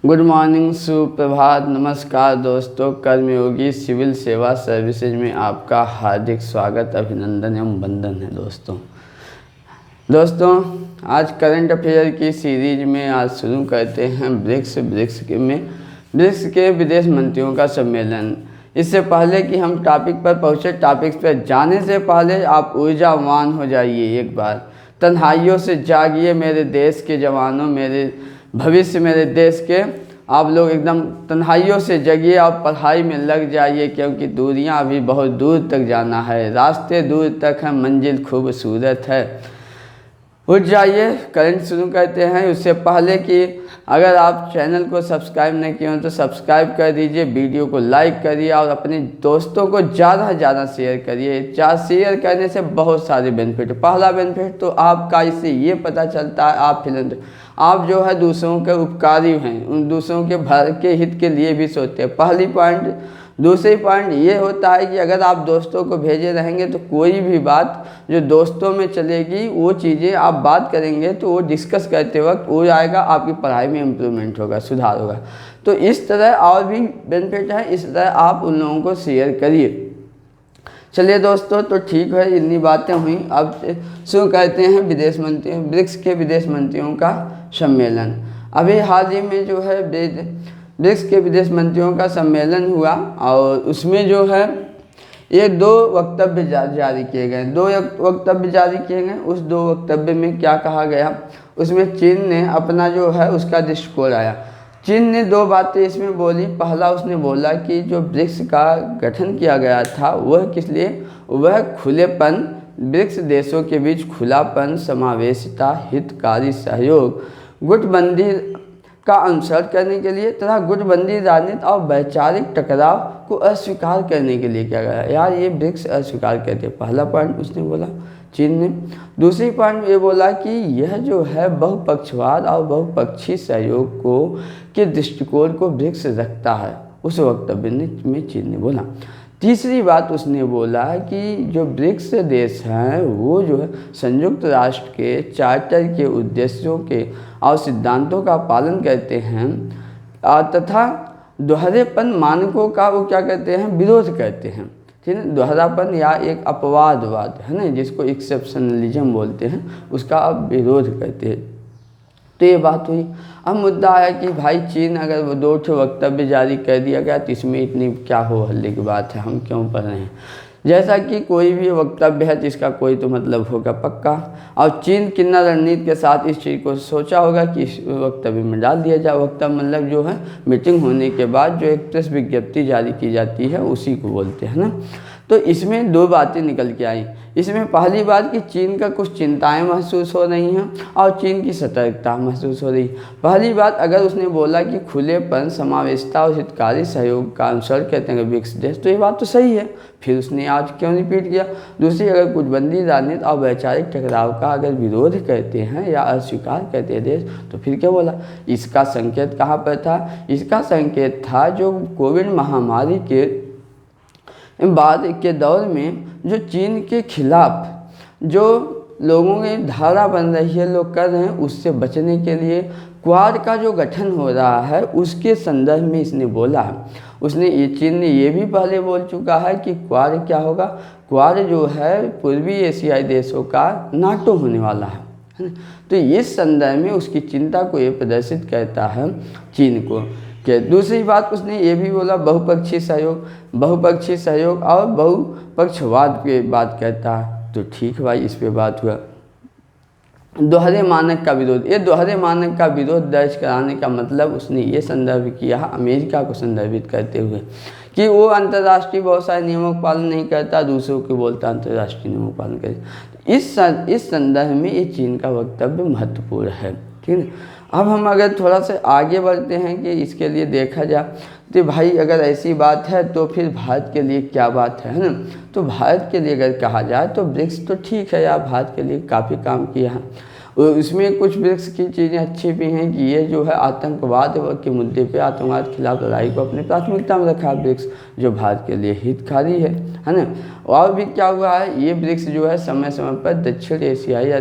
Good morning, सुप्रभात, नमस्कार दोस्तों। कर्मयोगी सिविल सेवा सर्विसेज में आपका हार्दिक स्वागत, अभिनंदन एवं वंदन है। दोस्तों आज करंट अफेयर की सीरीज में आज शुरू करते हैं ब्रिक्स के विदेश मंत्रियों का सम्मेलन। इससे पहले कि हम टॉपिक पर पहुँचे, टॉपिक्स पर जाने से पहले आप ऊर्जावान हो जाइए। एक बार तन्हाइयों से जागिए मेरे देश के जवानों, मेरे भविष्य मेरे देश के आप लोग एकदम तन्हाइयों से जगिए और पढ़ाई में लग जाइए, क्योंकि दूरियां अभी बहुत दूर तक जाना है, रास्ते दूर तक हैं, मंजिल खूबसूरत है। उठ जाइए, करंट शुरू करते हैं। उससे पहले कि अगर आप चैनल को सब्सक्राइब नहीं किए हो तो सब्सक्राइब कर दीजिए, वीडियो को लाइक करिए और अपने दोस्तों को ज़्यादा से ज़्यादा शेयर करिए। शेयर करने से बहुत सारे बेनिफिट। पहला बेनिफिट तो आपका इससे ये पता चलता है आप जो है दूसरों के उपकारी हैं, उन दूसरों के भर के हित के लिए भी सोचते हैं। पहली पॉइंट। दूसरी पॉइंट ये होता है कि अगर आप दोस्तों को भेजे रहेंगे तो कोई भी बात जो दोस्तों में चलेगी वो चीज़ें आप बात करेंगे तो वो डिस्कस करते वक्त हो जाएगा, आपकी पढ़ाई में इम्प्रूवमेंट होगा, सुधार होगा। तो इस तरह और भी बेनिफिट है, इस तरह आप उन लोगों को शेयर करिए। चलिए दोस्तों, तो ठीक है, इतनी बातें हुई। अब शुरू करते हैं ब्रिक्स के विदेश मंत्रियों का सम्मेलन। अभी हाल ही में जो है ब्रिक्स के विदेश मंत्रियों का सम्मेलन हुआ और उसमें जो है ये दो वक्तव्य जारी किए गए। उस दो वक्तव्य में क्या कहा गया, उसमें चीन ने अपना जो है उसका दृष्टिकोण आया। चीन ने दो बातें इसमें बोली। पहला उसने बोला कि जो ब्रिक्स का गठन किया गया था वह किस लिए, वह खुलेपन, ब्रिक्स देशों के बीच खुलापन, समावेशिता, हितकारी सहयोग, गुटबंदी का अनुसरण करने के लिए तथा गुटबंदी राजनीति और वैचारिक टकराव को अस्वीकार करने के लिए किया गया। यार ये ब्रिक्स अस्वीकार करते, पहला पॉइंट उसने बोला चीन ने। दूसरी पॉइंट ये बोला कि यह जो है बहुपक्षवाद और बहुपक्षीय सहयोग के दृष्टिकोण को ब्रिक्स रखता है, उस वक्तव्य में चीन ने बोला। तीसरी बात उसने बोला कि जो ब्रिक्स देश हैं वो जो है संयुक्त राष्ट्र के चार्टर के उद्देश्यों के और सिद्धांतों का पालन करते हैं तथा दोहरेपन मानकों का वो क्या करते हैं, विरोध करते हैं। ठीक है, दोहरापन या एक अपवादवाद है ना, जिसको एक्सेप्शनलिज्म बोलते हैं, उसका आप विरोध करते हैं। तो ये बात हुई। अब मुद्दा आया कि भाई चीन अगर वो दो वक्तव्य जारी कर दिया गया तो इसमें इतनी क्या हो हल्ले की बात है, हम क्यों पढ़ रहे हैं। जैसा कि कोई भी वक्तव्य है जिसका कोई तो मतलब होगा पक्का, और चीन किन्ना रणनीति के साथ इस चीज़ को सोचा होगा कि इस वक्तव्य में डाल दिया जाए। वक्तव्य मतलब जो है मीटिंग होने के बाद जो एक प्रेस विज्ञप्ति जारी की जाती है उसी को बोलते हैं ना। तो इसमें दो बातें निकल के आई। इसमें पहली बात कि चीन का कुछ चिंताएं महसूस हो रही हैं और चीन की सतर्कता महसूस हो रही। पहली बात, अगर उसने बोला कि खुलेपन, समावेशिता और हितकारी सहयोग का अनुसरण करते हैं ब्रिक्स देश, तो ये बात तो सही है, फिर उसने आज क्यों रिपीट किया। दूसरी, अगर गुटबंदी राजनीति और वैचारिक टकराव का अगर विरोध करते हैं या अस्वीकार करते हैं देश, तो फिर क्या बोला। इसका संकेत कहाँ पर था, इसका संकेत था जो कोविड महामारी के बाद के दौर में जो चीन के खिलाफ जो लोगों की धारा बन रही है, लोग कर रहे हैं, उससे बचने के लिए क्वाड का जो गठन हो रहा है उसके संदर्भ में इसने बोला है। चीन ने ये भी पहले बोल चुका है कि क्वाड क्या होगा, क्वाड जो है पूर्वी एशियाई देशों का नाटो होने वाला है ना। तो इस संदर्भ में उसकी चिंता को ये प्रदर्शित करता है चीन को। कि दूसरी बात उसने ये भी बोला बहुपक्षीय सहयोग और बहुपक्षवाद की बात करता है। तो ठीक भाई, इस पे बात हुआ। दोहरे मानक का विरोध, ये दोहरे मानक का विरोध दर्ज कराने का मतलब उसने ये संदर्भ किया अमेरिका को संदर्भित करते हुए कि वो अंतर्राष्ट्रीय बहुत सारे नियमों का पालन नहीं करता, दूसरों को बोलता अंतर्राष्ट्रीय नियमों का पालन करे। इस संदर्भ में ये चीन का वक्तव्य महत्वपूर्ण है। ठीक है, अब हम अगर थोड़ा सा आगे बढ़ते हैं कि इसके लिए देखा जाए तो भाई अगर ऐसी बात है तो फिर भारत के लिए क्या बात है ना। तो भारत के लिए अगर कहा जाए तो ब्रिक्स तो ठीक है यार, भारत के लिए काफ़ी काम किया है। उसमें कुछ ब्रिक्स की चीज़ें अच्छी भी हैं कि ये जो है आतंकवाद के मुद्दे पे आतंकवाद के खिलाफ लड़ाई को अपनी प्राथमिकता में रखा है ब्रिक्स, जो भारत के लिए हितकारी है ना। और भी क्या हुआ है, ये ब्रिक्स जो है समय समय पर दक्षिण एशियाई या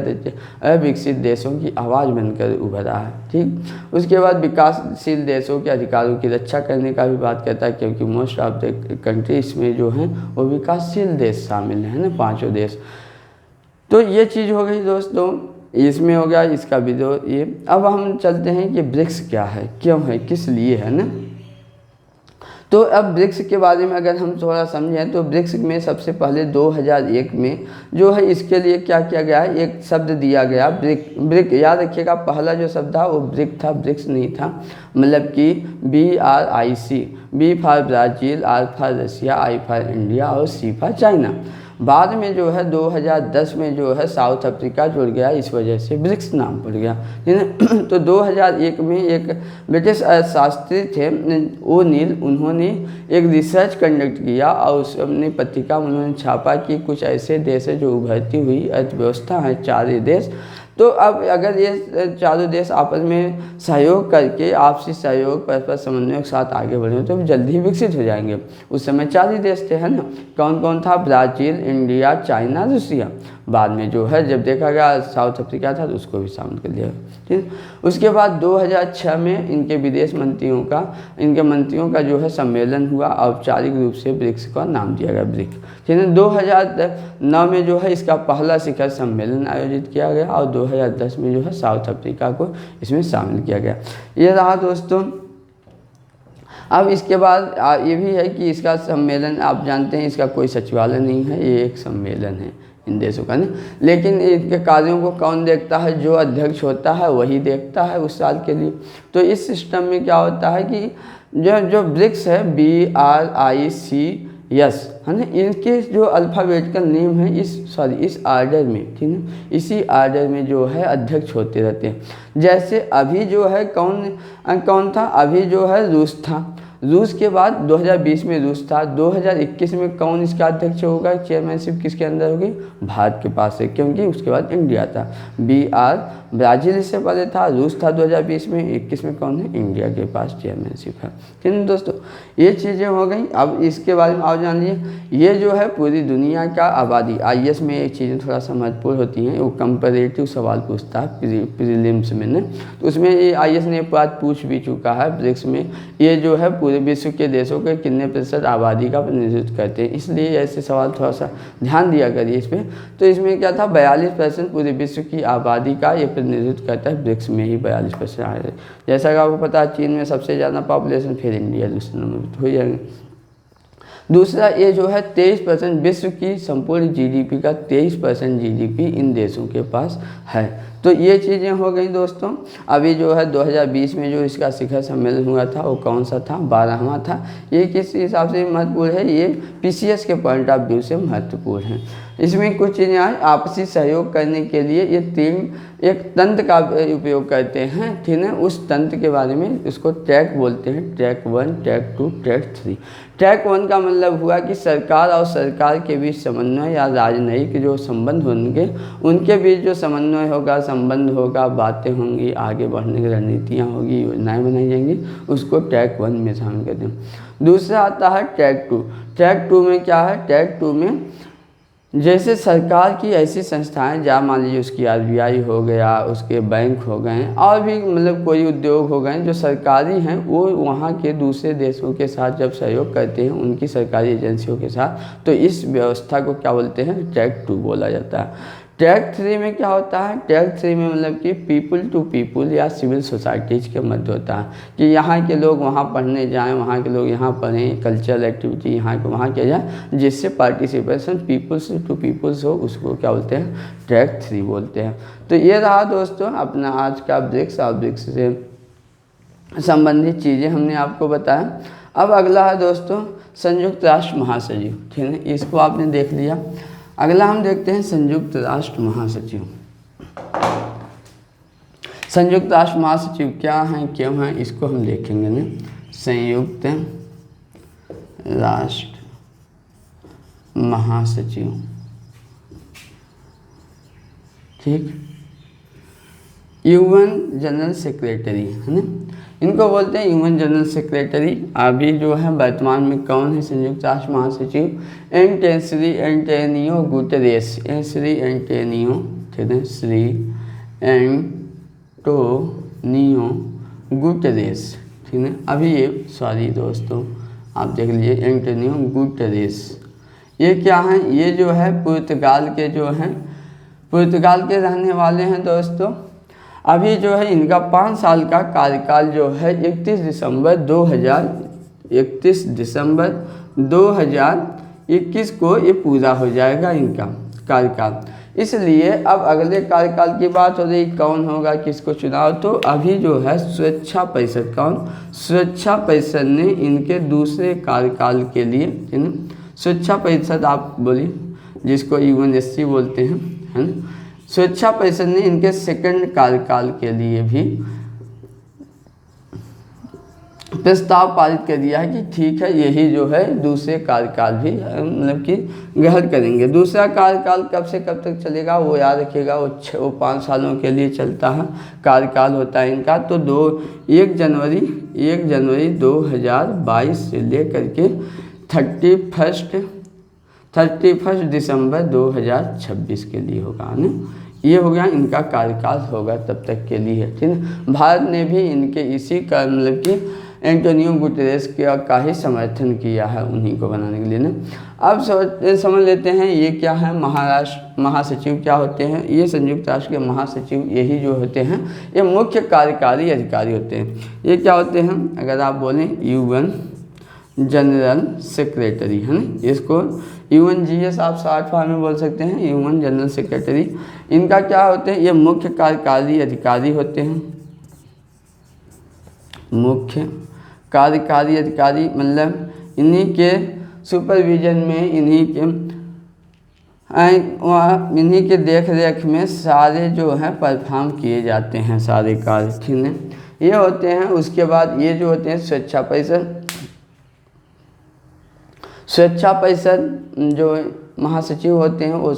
अविकसित देशों की आवाज़ बनकर उभरा है। ठीक, उसके बाद विकासशील देशों के अधिकारों की रक्षा करने का भी बात करता है, क्योंकि मोस्ट ऑफ द कंट्रीज में जो हैं वो विकासशील देश शामिल है ना, 5 देश। तो ये चीज़ हो गई दोस्तों, इसमें हो गया इसका भी जो ये। अब हम चलते हैं कि ब्रिक्स क्या है, क्यों है, किस लिए है ना। तो अब ब्रिक्स के बारे में अगर हम थोड़ा समझें तो ब्रिक्स में सबसे पहले 2001 में जो है इसके लिए क्या किया गया है, एक शब्द दिया गया ब्रिक। ब्रिक याद रखिएगा, पहला जो शब्द था वो ब्रिक था, ब्रिक्स नहीं था। मतलब कि BRIC, B for Brazil, R for Russia, I for India और C फॉर चाइना। बाद में जो है 2010 में जो है साउथ अफ्रीका जुड़ गया, इस वजह से ब्रिक्स नाम पड़ गया, है ना। तो 2001 में एक ब्रिटिश अर्थशास्त्री थे ओ'नील, उन्होंने एक रिसर्च कंडक्ट किया और उस अपनी पत्रिका में उन्होंने छापा कि कुछ ऐसे देश है जो उभरती हुई अर्थव्यवस्था है, 4 देश। तो अब अगर ये चारों देश आपस में सहयोग करके आपसी सहयोग परस्पर समन्वय के साथ आगे बढ़े तो जल्दी ही विकसित हो जाएंगे। उस समय 4 ही देश थे, है ना। कौन कौन था, ब्राज़ील, इंडिया, चाइना, रूसिया। बाद में जो है जब देखा गया साउथ अफ्रीका था तो उसको भी शामिल कर लिया। ठीक, उसके बाद 2006 में इनके विदेश मंत्रियों का, इनके मंत्रियों का जो है सम्मेलन हुआ, औपचारिक रूप से ब्रिक्स का नाम दिया गया ब्रिक। ठीक है, 2009 में जो है इसका पहला शिखर सम्मेलन आयोजित किया गया और 2010 में जो है साउथ अफ्रीका को इसमें शामिल किया गया। ये रहा दोस्तों। अब इसके बाद ये भी है कि इसका सम्मेलन आप जानते हैं इसका कोई सचिवालय नहीं है, ये एक सम्मेलन है इन देशों का नहीं। लेकिन इनके कार्यों को कौन देखता है, जो अध्यक्ष होता है वही देखता है उस साल के लिए। तो इस सिस्टम में क्या होता है कि जो ब्रिक्स है BRICS है ना, इनके जो अल्फ़ाबेटिकल नेम है इस आर्डर में, ठीक है, इसी आर्डर में जो है अध्यक्ष होते रहते हैं। जैसे अभी जो है कौन था, अभी जो है रूस था, रूस के बाद 2020 में रूस था, 2021 में कौन इसका अध्यक्ष होगा, चेयरमैनशिप किसके अंदर होगी, भारत के पास है, क्योंकि उसके बाद इंडिया था। ब्राज़ील इससे पहले था, रूस था 2020 में, 21 में कौन है, इंडिया के पास चेयरमैनशिप है। ठीक है दोस्तों, ये चीज़ें हो गई। अब इसके बारे में आप जान लीजिए, ये जो है पूरी दुनिया का आबादी, IAS में एक चीज़ें थोड़ा सा महत्वपूर्ण होती हैं, वो कंपैरेटिव सवाल पूछता है प्रीलिम्स में ना। तो उसमें ये IAS ने बात पूछ भी चुका है, ब्रिक्स में ये जो है पूरे विश्व के देशों के कितने प्रतिशत आबादी का प्रतिनिधित्व करते हैं, इसलिए ऐसे सवाल थोड़ा सा ध्यान दिया करिए इस पर। तो इसमें क्या था, 42% पूरे विश्व की आबादी का ये प्रतिनिधित्व करता है, ब्रिक्स में ही 42% आए थे। जैसा कि आपको पता है चीन में सबसे ज़्यादा पॉपुलेशन, फिर इंडिया दूसरे नंबर पर हो जाएंगे। दूसरा ये जो है 23% विश्व की संपूर्ण GDP का 23% GDP इन देशों के पास है। तो ये चीज़ें हो गई दोस्तों। अभी जो है 2020 में जो इसका शिखर सम्मेलन हुआ था वो कौन सा था, 12वां था। ये किस हिसाब से महत्वपूर्ण है, ये PCS के पॉइंट ऑफ व्यू से महत्वपूर्ण है। इसमें कुछ चीज़ें आज आपसी सहयोग करने के लिए ये 3 एक तंत्र का उपयोग करते हैं, ठीक है। उस तंत्र के बारे में उसको ट्रैक बोलते हैं, ट्रैक 1, ट्रैक 2, ट्रैक 3। ट्रैक 1 का मतलब हुआ कि सरकार और सरकार के बीच समन्वय या राजनयिक जो संबंध होंगे उनके बीच जो समन्वय होगा, संबंध होगा, बातें होंगी, आगे बढ़ने की रणनीतियाँ होगी, योजनाएं बनाई जाएंगी, उसको ट्रैक 1 में शामिल करते हैं। दूसरा आता है ट्रैक 2। ट्रैक 2 में क्या है, ट्रैक 2 में जैसे सरकार की ऐसी संस्थाएं, जहाँ मान लीजिए उसकी RBI हो गया, उसके बैंक हो गए और भी मतलब कोई उद्योग हो गए जो सरकारी हैं, वो वहाँ के दूसरे देशों के साथ जब सहयोग करते हैं उनकी सरकारी एजेंसियों के साथ, तो इस व्यवस्था को क्या बोलते हैं, ट्रैक 2 बोला जाता है। ट्रैक 3 में क्या होता है, ट्रैक 3 में मतलब कि पीपल टू पीपल या सिविल सोसाइटीज़ के मध्य होता है कि यहाँ के लोग वहाँ पढ़ने जाएं, वहाँ के लोग यहाँ पढ़ें, कल्चरल एक्टिविटी यहाँ के वहाँ किया जाए, जिससे पार्टिसिपेशन पीपल्स टू पीपल्स हो, उसको क्या बोलते हैं, ट्रैक 3 बोलते हैं। तो ये रहा दोस्तों अपना आज का ब्रिक्स और ब्रिक्स से संबंधित चीज़ें हमने आपको बताया। अब अगला है दोस्तों संयुक्त राष्ट्र महासचिव, ठीक है, इसको आपने देख लिया। अगला हम देखते हैं संयुक्त राष्ट्र महासचिव। संयुक्त राष्ट्र महासचिव क्या हैं, क्यों हैं, इसको हम देखेंगे ना। संयुक्त राष्ट्र महासचिव, ठीक। यूएन जनरल सेक्रेटरी, है ना, इनको बोलते हैं यूएन जनरल सेक्रेटरी। अभी जो है वर्तमान में कौन है संयुक्त राष्ट्र महासचिव? Shri Antonio Guterres, Shri Antonio, ठीक है, श्री एंटोनियो गुटेरेस, ठीक है। अभी ये सॉरी दोस्तों आप देख लीजिए, एंटोनियो गुटेरेस, ये क्या हैं? ये जो है पुर्तगाल के जो हैं, पुर्तगाल के रहने वाले हैं दोस्तों। अभी जो है इनका 5 साल का कार्यकाल जो है 31 दिसंबर 2021 को ये पूरा हो जाएगा इनका कार्यकाल। इसलिए अब अगले कार्यकाल की बात हो रही, कौन होगा, किसको चुनाव? तो अभी जो है सुरक्षा परिषद, कौन? सुरक्षा परिषद ने इनके दूसरे कार्यकाल के लिए, है ना, सुरक्षा परिषद आप बोलिए जिसको यूएनएससी बोलते हैं, है ना, सुरक्षा परिषद ने इनके सेकंड कार्यकाल के लिए भी प्रस्ताव पारित कर दिया है कि ठीक है, यही जो है दूसरे कार्यकाल भी मतलब कि ग्रहण करेंगे। दूसरा कार्यकाल कब से कब तक चलेगा वो याद रखिएगा, वो 5 सालों के लिए चलता है, कार्यकाल होता है इनका। तो 1 जनवरी 2022 से लेकर के 31 दिसंबर 2026 के लिए होगा ना, ये हो गया इनका कार्यकाल होगा तब तक के लिए, ठीक है। भारत ने भी इनके इसी का मतलब कि एंटोनियो गुटेरेस का ही समर्थन किया है उन्हीं को बनाने के लिए ना। अब समझ लेते हैं ये क्या है, महाराष्ट्र महासचिव क्या होते हैं? ये संयुक्त राष्ट्र के महासचिव यही जो होते हैं, ये मुख्य कार्यकारी अधिकारी होते हैं। ये क्या होते हैं? अगर आप बोलें यूएन जनरल सेक्रेटरी, है ना, इसको यूएनजीएस आप शॉर्ट फॉर्म में बोल सकते हैं, यूएन जनरल सेक्रेटरी। इनका क्या होते हैं? ये मुख्य कार्यकारी अधिकारी होते हैं। मुख्य कार्यकारी अधिकारी मतलब इन्हीं के सुपरविजन में, इन्हीं के देख रेख में सारे जो हैं परफॉर्म किए जाते हैं सारे कार्य, ठीक है, ये होते हैं। उसके बाद ये जो होते हैं सुरक्षा परिषद, सुरक्षा परिषद जो महासचिव होते हैं वो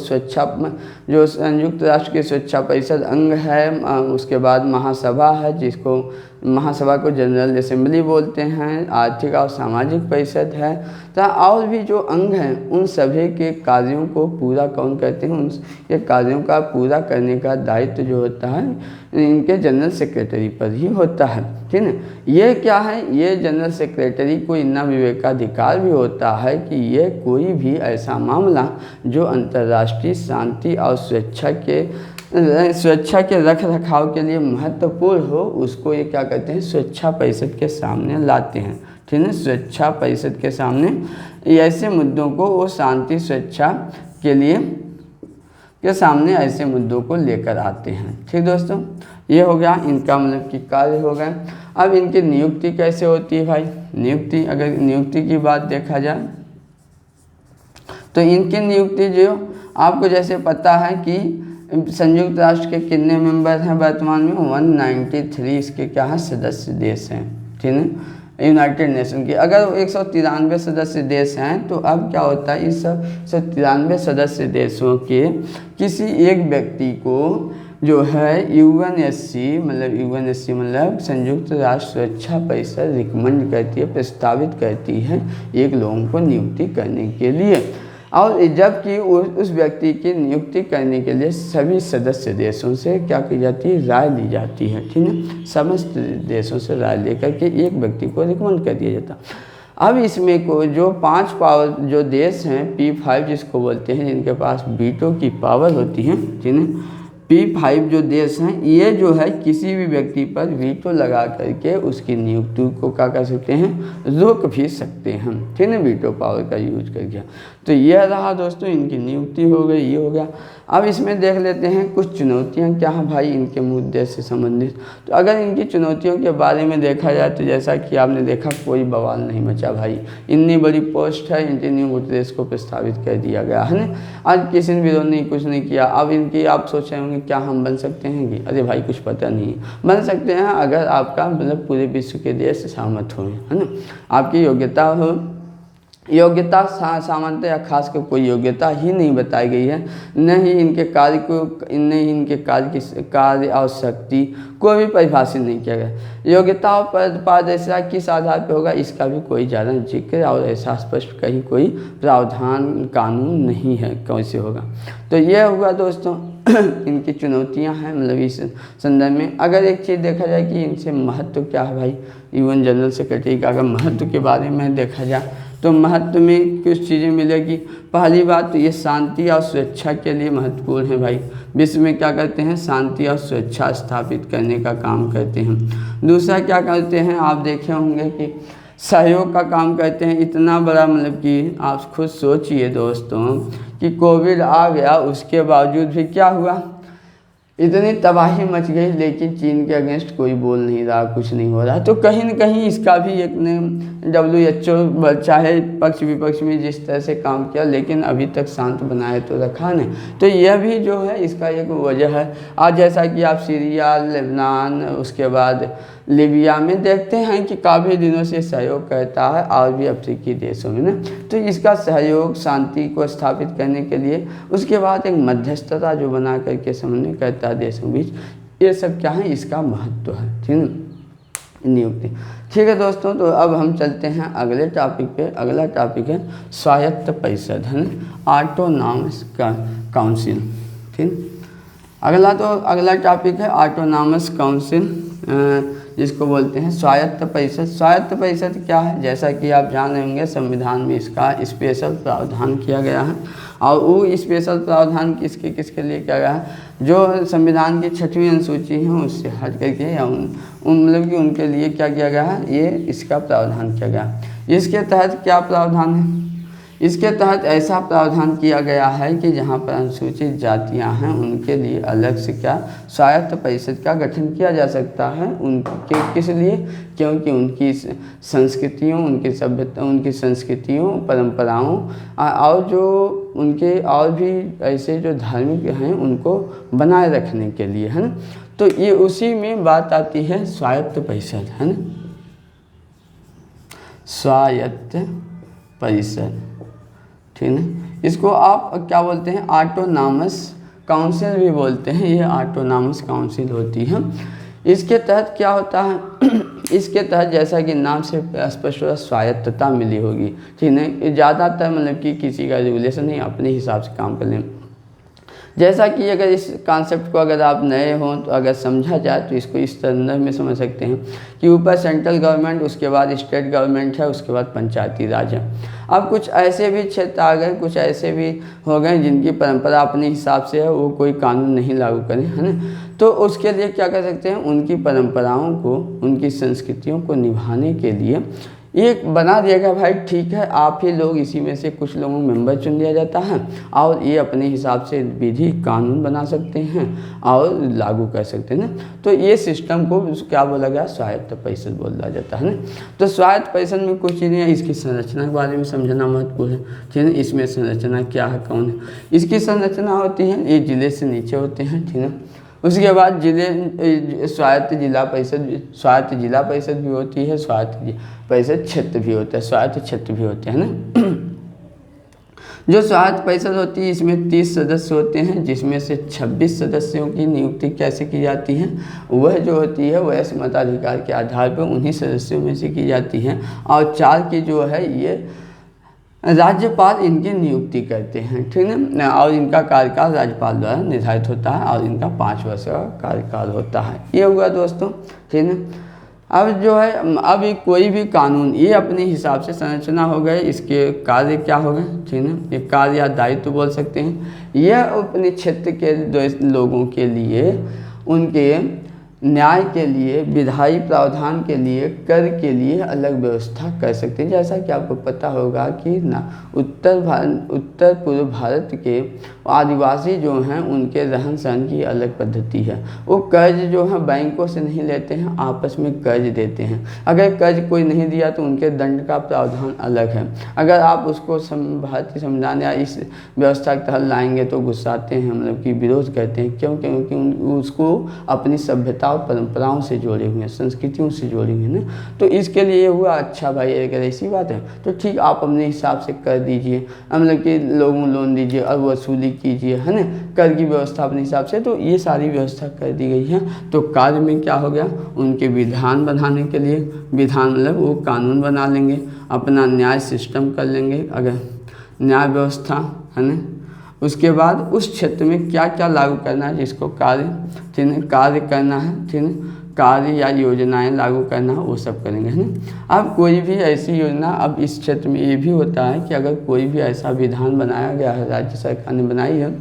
जो संयुक्त राष्ट्र की सुरक्षा परिषद अंग है। उसके बाद महासभा है, जिसको महासभा को जनरल असेंबली बोलते हैं। आर्थिक और सामाजिक परिषद है, तथा और भी जो अंग हैं उन सभी के कार्यों को पूरा कौन करते हैं? उनके कार्यों का पूरा करने का दायित्व जो होता है इनके जनरल सेक्रेटरी पर ही होता है, ठीक है। ये क्या है? ये जनरल सेक्रेटरी को इतना विवेकाधिकार भी होता है कि ये कोई भी ऐसा मामला जो अंतर्राष्ट्रीय शांति और सुरक्षा के रख रखाव के लिए महत्वपूर्ण हो, उसको ये क्या करते हैं? सुरक्षा परिषद के सामने लाते हैं, ठीक है। सुरक्षा परिषद के सामने ऐसे मुद्दों को वो शांति सुरक्षा के सामने ऐसे मुद्दों को लेकर आते हैं, ठीक दोस्तों। ये हो गया इनका मतलब कि कार्य हो गए। अब इनकी नियुक्ति कैसे होती है भाई? नियुक्ति, अगर नियुक्ति की बात देखा जाए तो इनकी नियुक्ति जो आपको जैसे पता है कि संयुक्त राष्ट्र के कितने मेंबर हैं वर्तमान में? 193 इसके क्या है? सदस्य देश हैं, ठीक है, यूनाइटेड नेशन के। अगर 193 सदस्य देश हैं तो अब क्या होता है? इस 193 सदस्य देशों के किसी एक व्यक्ति को जो है यूएनएससी मतलब संयुक्त राष्ट्र सुरक्षा परिषद रिकमेंड करती है, प्रस्तावित करती है एक लोगों को नियुक्ति करने के लिए। और जबकि उस व्यक्ति की नियुक्ति करने के लिए सभी सदस्य देशों से क्या की जाती है? राय ली जाती है, ठीक है। समस्त देशों से राय लेकर के एक व्यक्ति को रिकमेंड कर दिया जाता। अब इसमें को जो 5 पावर जो देश हैं P5 जिसको बोलते हैं, जिनके पास वीटो की पावर होती है, ठीक है, P5 जो देश हैं ये जो है किसी भी व्यक्ति पर वीटो लगा करके उसकी नियुक्ति को क्या कर सकते हैं? रोक भी सकते हैं, ठीक है, वीटो पावर का यूज करके। तो यह रहा दोस्तों, इनकी नियुक्ति हो गई, ये हो गया। अब इसमें देख लेते हैं कुछ चुनौतियां क्या हैं भाई इनके मुद्दे से संबंधित। तो अगर इनकी चुनौतियों के बारे में देखा जाए तो जैसा कि आपने देखा कोई बवाल नहीं मचा भाई, इतनी बड़ी पोस्ट है, एंटोनियो गुटेरेस को प्रस्तावित कर दिया गया है ना। आज किसी ने विरोध नहीं, कुछ नहीं किया। अब इनकी आप सोच रहे होंगे क्या हम बन सकते हैं कि अरे भाई कुछ पता नहीं है। बन सकते हैं अगर आपका मतलब पूरे विश्व के देश सहमत हो, है ना, आपकी योग्यता हो, योग्यता सामान्यतः या खास कर कोई योग्यता ही नहीं बताई गई है, न ही इनके कार्य और शक्ति को भी परिभाषित नहीं किया गया। योग्यता और पारदर्शिता किस आधार पर होगा, इसका भी कोई ज़्यादा जिक्र और ऐसा स्पष्ट कहीं कोई प्रावधान कानून नहीं है कैसे होगा। तो यह हुआ दोस्तों इनकी चुनौतियां हैं, मतलब इस संदर्भ में अगर एक चीज़ देखा जाए कि इनसे महत्व क्या है भाई, यूएन जनरल सेक्रेटरी का अगर महत्व के बारे में देखा जाए तो महत्व में कुछ चीज़ें मिलेगी। पहली बात तो ये शांति और सुरक्षा के लिए महत्वपूर्ण है भाई, विश्व में क्या करते हैं, शांति और सुरक्षा स्थापित करने का काम करते हैं। दूसरा क्या करते हैं, आप देखे होंगे कि सहयोग का काम करते हैं। इतना बड़ा मतलब कि आप खुद सोचिए दोस्तों कि कोविड आ गया, उसके बावजूद भी क्या हुआ, इतनी तबाही मच गई, लेकिन चीन के अगेंस्ट कोई बोल नहीं रहा, कुछ नहीं हो रहा। तो कहीं न कहीं इसका भी एक ने WHO चाहे पक्ष विपक्ष में जिस तरह से काम किया, लेकिन अभी तक शांत बनाए तो रखा नहीं। तो यह भी जो है इसका एक वजह है। आज जैसा कि आप सीरिया, लेबनान, उसके बाद लीबिया में देखते हैं कि काफ़ी दिनों से सहयोग करता है और भी अफ्रीकी देशों में ना, तो इसका सहयोग शांति को स्थापित करने के लिए, उसके बाद एक मध्यस्थता जो बना करके समन्वय करता है देशों के बीच, ये सब क्या है, इसका महत्व है, ठीक है, नियुक्ति। ठीक है दोस्तों, तो अब हम चलते हैं अगले टॉपिक पे। अगला टॉपिक है स्वायत्त परिषद, है ना, ऑटोनॉमस काउंसिल। ठीक, अगला टॉपिक है ऑटोनॉमस काउंसिल, जिसको बोलते हैं स्वायत्त परिषद। स्वायत्त परिषद क्या है, जैसा कि आप जान रहे होंगे संविधान में इसका स्पेशल प्रावधान किया गया है। और वो स्पेशल प्रावधान किसके लिए किया गया है, जो संविधान की 6वीं अनुसूची है उससे हट करके या मतलब कि उनके लिए क्या किया गया है, ये इसका प्रावधान किया गया। इसके तहत क्या प्रावधान है, इसके तहत ऐसा प्रावधान किया गया है कि जहाँ पर अनुसूचित जातियाँ हैं उनके लिए अलग से क्या स्वायत्त परिषद का गठन किया जा सकता है। उनके किस लिए, क्योंकि उनकी संस्कृतियों, उनकी सभ्यता, उनकी संस्कृतियों, परंपराओं और जो उनके और भी ऐसे जो धार्मिक हैं उनको बनाए रखने के लिए, है ना। तो ये उसी में बात आती है स्वायत्त परिषद, है ना, स्वायत्त परिषद, ठीक है। इसको आप क्या बोलते हैं, ऑटोनॉमस काउंसिल भी बोलते हैं। ये ऑटोनॉमस काउंसिल होती है। इसके तहत क्या होता है, इसके तहत जैसा कि नाम से स्पष्ट स्वायत्तता मिली होगी, ठीक है। ज़्यादातर मतलब कि किसी का रेगुलेशन नहीं, अपने हिसाब से काम कर लें। जैसा कि अगर इस कॉन्सेप्ट को अगर आप नए हों तो अगर समझा जाए तो इसको इस संदर्भ में समझ सकते हैं कि ऊपर सेंट्रल गवर्नमेंट, उसके बाद स्टेट गवर्नमेंट है, उसके बाद पंचायती राज है। अब कुछ ऐसे भी क्षेत्र आ गए, कुछ ऐसे भी हो गए जिनकी परंपरा अपने हिसाब से है, वो कोई कानून नहीं लागू करें, है ना। तो उसके लिए क्या कर सकते हैं, उनकी परंपराओं को, उनकी संस्कृतियों को निभाने के लिए ये बना दिएगा भाई, ठीक है, आप ही लोग इसी में से कुछ लोगों को मेंबर चुन लिया जाता है और ये अपने हिसाब से विधि कानून बना सकते हैं और लागू कर सकते हैं ना। तो ये सिस्टम को क्या बोला गया, स्वायत्त परिषद बोला जाता है ना। तो स्वायत्त परिषद में कुछ चीज़ें हैं, इसकी संरचना के बारे में समझना महत्वपूर्ण है, ठीक है। इसमें संरचना क्या है, कौन है, इसकी संरचना होती है, ये जिले से नीचे होते हैं, ठीक है। उसके बाद स्वायत्त जिला परिषद भी होती है, स्वायत्त परिषद क्षेत्र भी होता है, स्वायत्त क्षेत्र भी होते हैं ना। जो स्वायत्त परिषद होती है इसमें 30 सदस्य होते हैं, जिसमें से 26 सदस्यों की नियुक्ति कैसे की जाती है, वह जो होती है वह मताधिकार के आधार पर उन्हीं सदस्यों में से की जाती है। और 4 की जो है ये राज्यपाल इनकी नियुक्ति करते हैं, ठीक है ना। और इनका कार्यकाल राज्यपाल द्वारा निर्धारित होता है और इनका 5 वर्ष का कार्यकाल होता है। ये हुआ दोस्तों, ठीक है। अब जो है, अब कोई भी कानून ये अपने हिसाब से संरचना हो गए, इसके कार्य क्या हो गए, ठीक है। ये कार्य या दायित्व बोल सकते हैं। यह अपने क्षेत्र के लोगों के लिए, उनके न्याय के लिए, विधायी प्रावधान के लिए, कर के लिए अलग व्यवस्था कर सकते हैं। जैसा कि आपको पता होगा कि ना उत्तर पूर्व भारत के आदिवासी जो हैं उनके रहन सहन की अलग पद्धति है। वो कर्ज जो है बैंकों से नहीं लेते हैं, आपस में कर्ज देते हैं। अगर कर्ज कोई नहीं दिया तो उनके दंड का प्रावधान अलग है। अगर आप उसको भारतीय संविधान या इस व्यवस्था के तहत लाएंगे तो गुस्साते हैं, मतलब कि विरोध करते हैं। क्यों? क्योंकि उसको अपनी सभ्यता और परंपराओं से जोड़े हुए हैं, संस्कृतियों से जोड़े हुए हैं ना। तो इसके लिए हुआ अच्छा भाई, अगर ऐसी बात है तो ठीक, आप अपने हिसाब से कर दीजिए, मतलब कि लोगों लोन दीजिए और वसूली कीजिए, है ना, कर की व्यवस्था अपने हिसाब से। तो ये सारी व्यवस्था कर दी गई है। तो कार्य में क्या हो गया, उनके विधान बनाने के लिए, विधान मतलब वो कानून बना लेंगे, अपना न्याय सिस्टम कर लेंगे, अगर न्याय व्यवस्था, है ना। उसके बाद उस क्षेत्र में क्या क्या लागू करना है, जिसको कार्य करना है, ठीक है, कार्य या योजनाएं लागू करना, वो सब करेंगे, है ना। अब कोई भी ऐसी योजना, अब इस क्षेत्र में ये भी होता है कि अगर कोई भी ऐसा विधान बनाया गया है, राज्य सरकार ने बनाई है,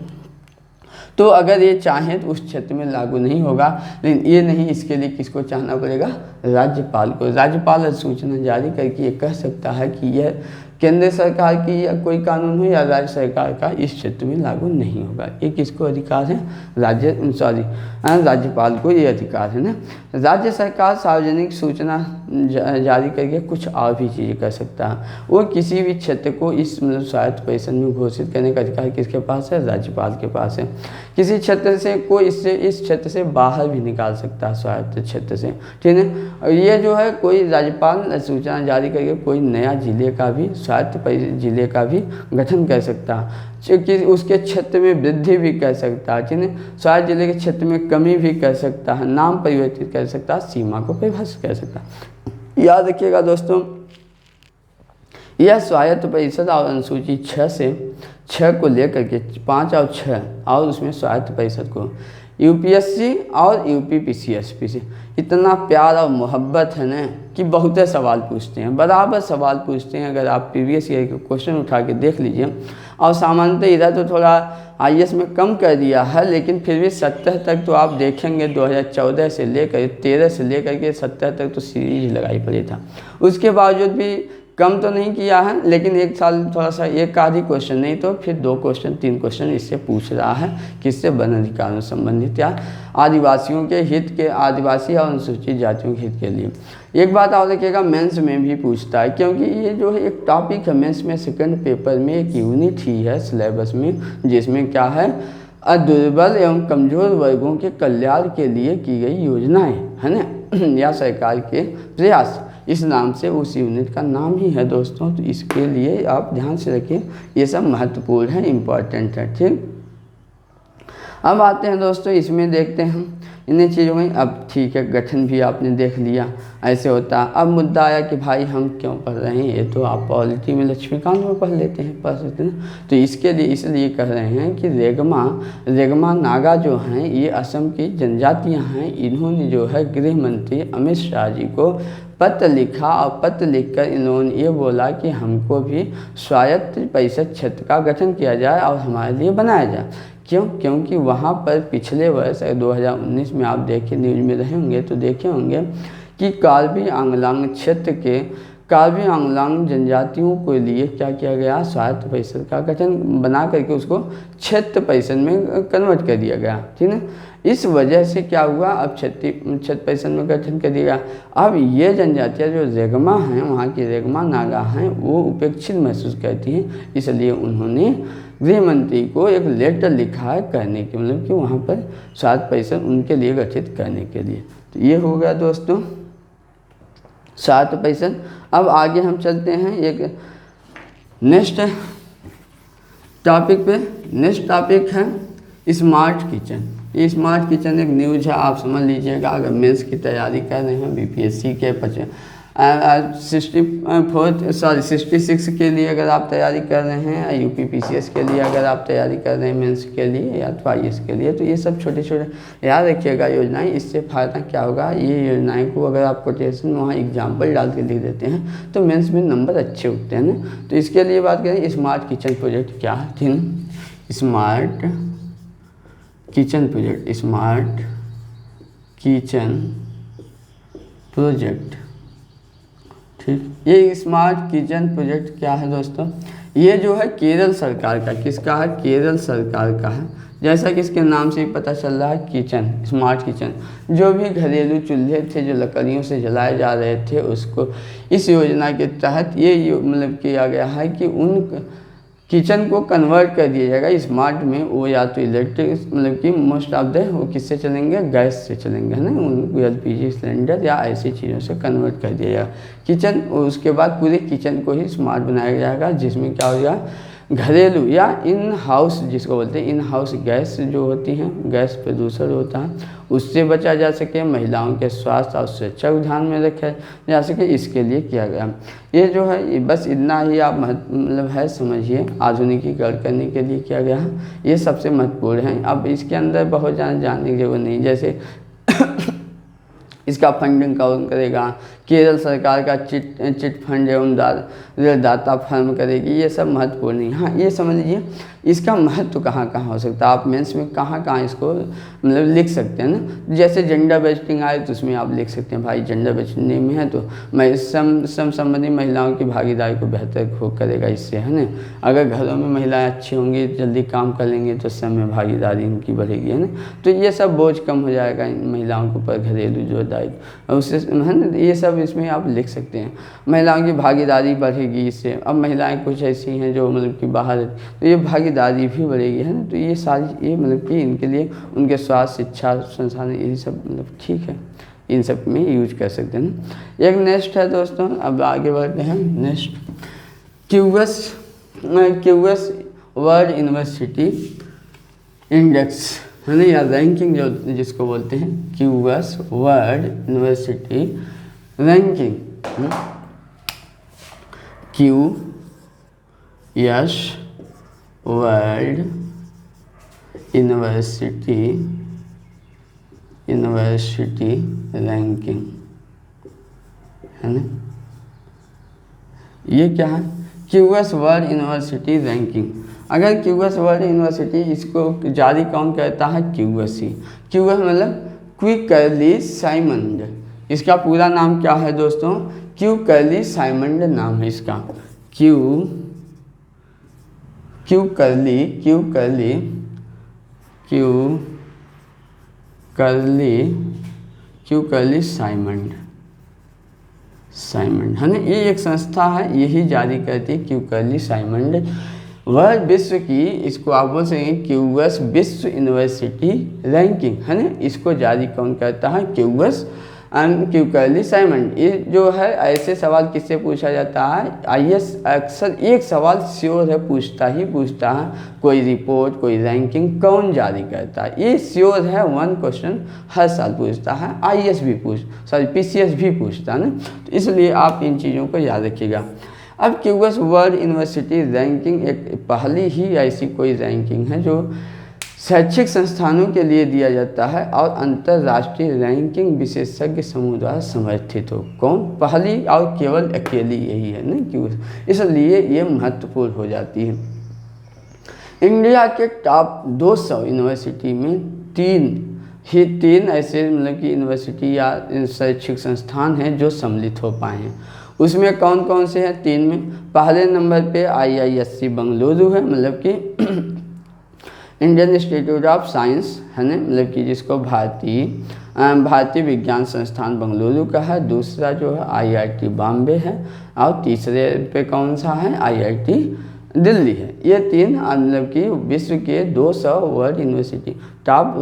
तो अगर ये चाहें तो उस क्षेत्र में लागू नहीं होगा। लेकिन ये नहीं, इसके लिए किसको चाहना पड़ेगा, राज्यपाल को। राज्यपाल अधिसूचना जारी करके ये कह सकता है कि यह केंद्र सरकार की या कोई कानून हो या राज्य सरकार का इस क्षेत्र में लागू नहीं होगा। ये किसको अधिकार है, राज्यपाल को ये अधिकार है ना। राज्य सरकार सार्वजनिक सूचना जारी करके कुछ और भी चीज़ें कर सकता है। वो किसी भी क्षेत्र को इस मतलब स्वायत्त परिषद में घोषित करने का अधिकार किसके पास है, राज्यपाल के पास है। किसी क्षेत्र से कोई इस क्षेत्र से बाहर भी निकाल सकता है, स्वायत्त क्षेत्र से, ठीक है। ये जो है कोई राज्यपाल सूचना जारी करके कोई नया जिले का भी, स्वायत्त जिले का भी गठन कर सकता है, कि उसके क्षेत्र में वृद्धि भी कर सकता है, ठीक है। स्वायत्त जिले के क्षेत्र में कमी भी कर सकता है, नाम परिवर्तित कर सकता है, सीमा को परिभाषित कर सकता है। याद रखिएगा दोस्तों, यह स्वायत्त परिषद और अनुसूची 6 को लेकर के 5 और 6 और उसमें स्वायत्त परिषद को यूपीएससी और यूपीपीसीएसपी से इतना प्यार और मोहब्बत है ना कि बहुत सवाल पूछते हैं, बराबर सवाल पूछते हैं। अगर आप प्रीवियस ईयर के क्वेश्चन उठा के देख लीजिए, और सामान्यतः इधर तो थोड़ा आईएएस में कम कर दिया है, लेकिन फिर भी 70 तक तो आप देखेंगे 2014 से लेकर 13 से लेकर के 70 तक तो सीरीज लगाई पड़ी था। उसके बावजूद भी कम तो नहीं किया है, लेकिन एक साल थोड़ा सा एक आधी क्वेश्चन नहीं तो फिर 2 क्वेश्चन 3 क्वेश्चन इससे पूछ रहा है, किससे, वन अधिकारों से संबंधित या आदिवासियों के हित के, आदिवासी और अनुसूचित जातियों के हित के लिए। एक बात और देखिएगा, मेंस में भी पूछता है, क्योंकि ये जो है एक टॉपिक है मेंस में, सेकंड पेपर में एक यूनिट ही है सिलेबस में, जिसमें क्या है, दुर्बल एवं कमजोर वर्गों के कल्याण के लिए की गई योजनाएं, है ना, या सरकार के प्रयास, इस नाम से उस यूनिट का नाम ही है दोस्तों। तो इसके लिए आप ध्यान से रखिए, ये सब महत्वपूर्ण है, इम्पॉर्टेंट है, ठीक। अब आते हैं दोस्तों, इसमें देखते हैं इन्हीं चीज़ों में। अब ठीक है, गठन भी आपने देख लिया, ऐसे होता है। अब मुद्दा आया कि भाई हम क्यों पढ़ रहे हैं, ये तो आप पॉलिटी में लक्ष्मीकांत में पढ़ लेते हैं, पढ़ सकते हैं। तो इसके लिए इसलिए कह रहे हैं कि रेगमा नागा जो हैं, ये असम की जनजातियां हैं। इन्होंने जो है गृह मंत्री अमित शाह जी को पत्र लिखा, और पत्र लिखकर इन्होंने ये बोला कि हमको भी स्वायत्त परिषद क्षेत्र का गठन किया जाए और हमारे लिए बनाया जाए। क्यों? क्योंकि वहाँ पर पिछले वर्ष 2019 में आप देखे, न्यूज़ में रहे होंगे तो देखे होंगे कि कार्बी आंगलांग क्षेत्र के कार्बी आंगलांग जनजातियों के लिए क्या किया गया, स्वायत्त परिषद का गठन बना करके उसको क्षेत्र परिषद में कन्वर्ट कर दिया गया, ठीक है। इस वजह से क्या हुआ, अब क्षेत्र परिषद में गठन कर दिया। अब ये जनजातियाँ जो रेगमा हैं, वहाँ की रेगमा नागा हैं, वो उपेक्षित महसूस करती हैं, इसलिए उन्होंने गृह मंत्री को एक लेटर लिखा है करने के, मतलब कि वहाँ पर स्वायत्त परिषद उनके लिए गठित करने के लिए। तो ये हो गया दोस्तों स्वायत्त परिषद। अब आगे हम चलते हैं एक नेक्स्ट टॉपिक पे। नेक्स्ट टॉपिक है स्मार्ट किचन। ये स्मार्ट किचन एक न्यूज़ है, आप समझ लीजिएगा। अगर मेंस की तैयारी कर रहे हैं, बीपीएससी के 66 के लिए अगर आप तैयारी कर रहे हैं, यूपीपीसीएस के लिए अगर आप तैयारी कर रहे हैं, मेंस के लिए या तो आईएएस के लिए, तो ये सब छोटे छोटे याद रखिएगा योजनाएं। इससे फ़ायदा क्या होगा, ये योजनाएं को अगर आप कोटेशन में वहाँ एग्जाम्पल डाल के लिख देते हैं तो मेंस में नंबर अच्छे उठते हैं ना। तो इसके लिए बात करें, स्मार्ट किचन प्रोजेक्ट क्या है, ठीक है। Smart kitchen project, smart kitchen project, ठीक। ये स्मार्ट किचन प्रोजेक्ट क्या है दोस्तों, ये जो है केरल सरकार का, किसका है, केरल सरकार का है। जैसा कि इसके नाम से ही पता चल रहा है, किचन, स्मार्ट किचन। जो भी घरेलू चूल्हे थे जो लकड़ियों से जलाए जा रहे थे, उसको इस योजना के तहत ये मतलब किया गया है कि उन किचन को कन्वर्ट कर दिया जाएगा स्मार्ट में। वो या तो इलेक्ट्रिक मतलब कि मोस्ट ऑफ द वो किससे चलेंगे, गैस से चलेंगे, है ना, उनको LPG सिलेंडर या ऐसी चीज़ों से कन्वर्ट कर दिया जाएगा किचन। उसके बाद पूरे किचन को ही स्मार्ट बनाया जाएगा, जिसमें क्या हो जाएगा, घरेलू या इन हाउस जिसको बोलते हैं इन हाउस गैस जो होती हैं, गैस प्रदूषण होता है, उससे बचा जा सके। महिलाओं के स्वास्थ्य और सुरक्षा को ध्यान में रखा जा सके, इसके लिए किया गया। ये जो है बस इतना ही आप मतलब है समझिए, आधुनिकीकरण करने के लिए किया गया है, ये सबसे महत्वपूर्ण है। अब इसके अंदर बहुत ज़्यादा जानने की जरूरत नहीं, जैसे इसका फंडिंग कौन करेगा, केरल सरकार का चिट फंड एवं ऋणदाता फर्म करेगी, ये सब महत्वपूर्ण नहीं। हाँ ये समझ लीजिए इसका महत्व कहाँ कहाँ हो सकता है, आप मेंस में कहाँ कहाँ इसको मतलब लिख सकते हैं ना। जैसे जेंडर बजटिंग आए तो उसमें आप लिख सकते हैं भाई जेंडर बजटिंग में है तो मैं सम संबंधी महिलाओं की भागीदारी को बेहतर करेगा इससे, है ना। अगर घरों में महिलाएं अच्छी होंगी, जल्दी काम कर लेंगे तो सब में भागीदारी उनकी बढ़ेगी, है ना। तो ये सब बोझ कम हो जाएगा इन महिलाओं के ऊपर, घरेलू जो दायित्व उससे, है ना, ये सब इसमें आप लिख सकते हैं। महिलाओं की भागीदारी बढ़ेगी इससे। अब महिलाएं कुछ ऐसी हैं जो मतलब कि बाहर, तो ये भागीदारी भी बढ़ेगी, है ना। तो ये सारी ये मतलब कि इनके लिए उनके स्वास्थ्य, शिक्षा, संसाधन, यही सब मतलब ठीक है, इन सब में यूज कर सकते हैं ना। एक नेक्स्ट है दोस्तों, अब आगे बढ़ते हैं। Next QS world university index, है ना, या रैंकिंग जो जिसको बोलते हैं, QS world university ranking, QS world university ranking, है ना। ये क्या है, क्यूएस वर्ल्ड यूनिवर्सिटी रैंकिंग। अगर क्यूएस वर्ल्ड यूनिवर्सिटी इसको जारी कौन करता है, क्यूएससी। क्यूएस मतलब क्विकली साइमंड, इसका पूरा नाम क्या है दोस्तों, क्विकली साइमंड नाम है इसका। क्विकली साइमंड, है ना। ये एक संस्था है, यही जारी करती है क्विकली साइमंड। वह विश्व की, इसको आप बोल सकेंगे क्यूएस विश्व यूनिवर्सिटी रैंकिंग, है ना। इसको जारी कौन करता है, क्यूएस एंड क्विकली साइमंड। ये जो है ऐसे सवाल किससे पूछा जाता है, आईएएस अक्सर एक सवाल श्योर है पूछता है, कोई रिपोर्ट, कोई रैंकिंग कौन जारी करता है, ये श्योर है, 1 क्वेश्चन हर साल पूछता है। आईएएस भी पीसीएस भी पूछता है ना, तो इसलिए आप इन चीज़ों को याद रखिएगा। अब क्यूएस वर्ल्ड यूनिवर्सिटी रैंकिंग एक पहली ही ऐसी कोई रैंकिंग है जो शैक्षिक संस्थानों के लिए दिया जाता है और अंतर्राष्ट्रीय रैंकिंग विशेषज्ञ समूह द्वारा समर्थित हो। कौन, पहली और केवल अकेली यही है ना क्यूएस, इसलिए ये महत्वपूर्ण हो जाती है। इंडिया के टॉप 200 यूनिवर्सिटी में तीन ऐसे मतलब कि यूनिवर्सिटी या शैक्षिक संस्थान हैं जो सम्मिलित हो पाए हैं। उसमें कौन कौन से हैं, 3 में। पहले नंबर पे IISc बेंगलुरु है, मतलब कि इंडियन इंस्टीट्यूट ऑफ साइंस, है ना, मतलब कि जिसको भारतीय विज्ञान संस्थान बेंगलुरु का है। दूसरा जो है IIT बॉम्बे है, और तीसरे पे कौन सा है, IIT दिल्ली है। ये 3 मतलब कि विश्व के 200 वर्ल्ड यूनिवर्सिटी टॉप